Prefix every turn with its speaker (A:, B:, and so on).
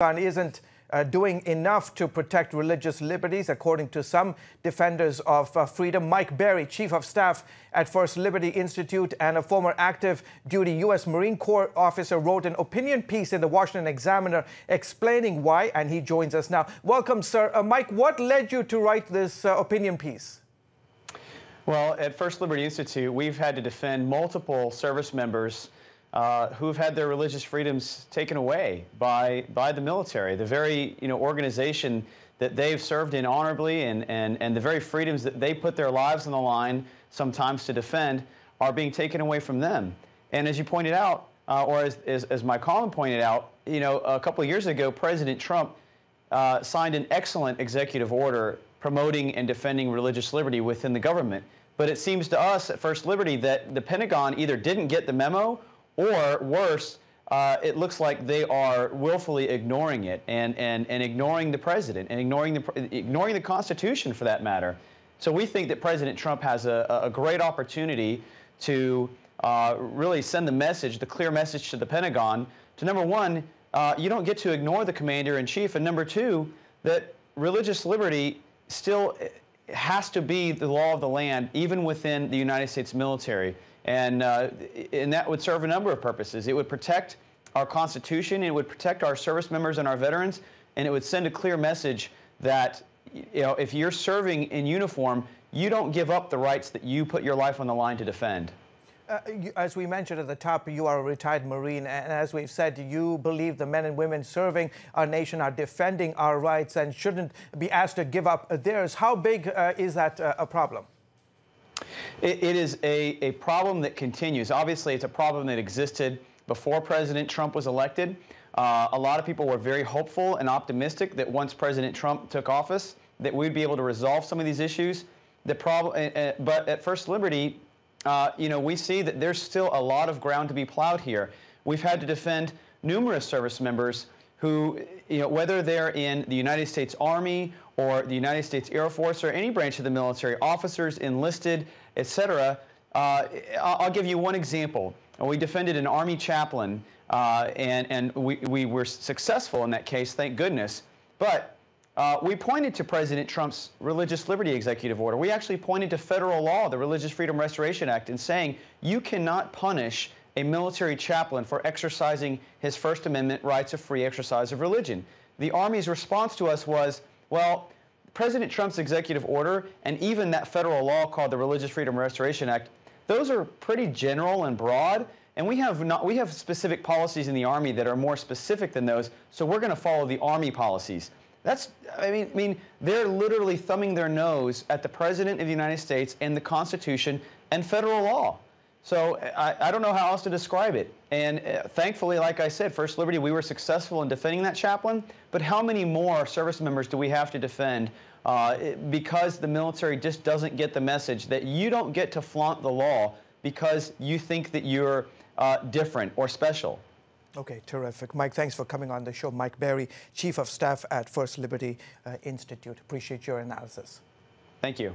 A: Pentagon isn't doing enough to protect religious liberties, according to some defenders of freedom. Mike Berry, Chief of Staff at First Liberty Institute and a former active duty U.S. Marine Corps officer, wrote an opinion piece in the Washington Examiner explaining why, and he joins us now. Welcome, sir. Mike, what led you to write this opinion piece?
B: Well, at First Liberty Institute, we've had to defend multiple service members who've had their religious freedoms taken away by the military. The very organization that they've served in honorably and the very freedoms that they put their lives on the line sometimes to defend are being taken away from them. And as you pointed out, or as my column pointed out, a couple of years ago, President Trump signed an excellent executive order promoting and defending religious liberty within the government. But it seems to us at First Liberty that the Pentagon either didn't get the memo, or worse, it looks like they are willfully ignoring it and ignoring the president and ignoring the Constitution, for that matter. So we think that President Trump has a great opportunity to really send the message, the clear message to the Pentagon, to number one, you don't get to ignore the commander-in-chief, and number two, that religious liberty still has to be the law of the land, even within the United States military. And that would serve a number of purposes. It would protect our Constitution, it would protect our service members and our veterans, and it would send a clear message that if you're serving in uniform, you don't give up the rights that you put your life on the line to defend.
A: As we mentioned at the top, you are a retired Marine, and as we've said, you believe the men and women serving our nation are defending our rights and shouldn't be asked to give up theirs. How big is that a problem?
B: It is a problem that continues. Obviously, it's a problem that existed before President Trump was elected. A lot of people were very hopeful and optimistic that once President Trump took office, that we'd be able to resolve some of these issues. But at First Liberty, we see that there's still a lot of ground to be plowed here. We've had to defend numerous service members who, whether they're in the United States Army or the United States Air Force or any branch of the military, officers, enlisted, etc. I'll give you one example. We defended an Army chaplain, and we were successful in that case, thank goodness. But we pointed to President Trump's religious liberty executive order. We actually pointed to federal law, the Religious Freedom Restoration Act, and saying you cannot punish a military chaplain for exercising his First Amendment rights of free exercise of religion. The Army's response to us was, well, President Trump's executive order and even that federal law called the Religious Freedom Restoration Act, those are pretty general and broad, and we have specific policies in the Army that are more specific than those, so we're going to follow the Army policies. I mean, they're literally thumbing their nose at the President of the United States and the Constitution and federal law. So I don't know how else to describe it. And thankfully, like I said, First Liberty, we were successful in defending that chaplain. But how many more service members do we have to defend because the military just doesn't get the message that you don't get to flaunt the law because you think that you're different or special?
A: Okay, terrific. Mike, thanks for coming on the show. Mike Berry, Chief of Staff at First Liberty Institute. Appreciate your analysis.
B: Thank you.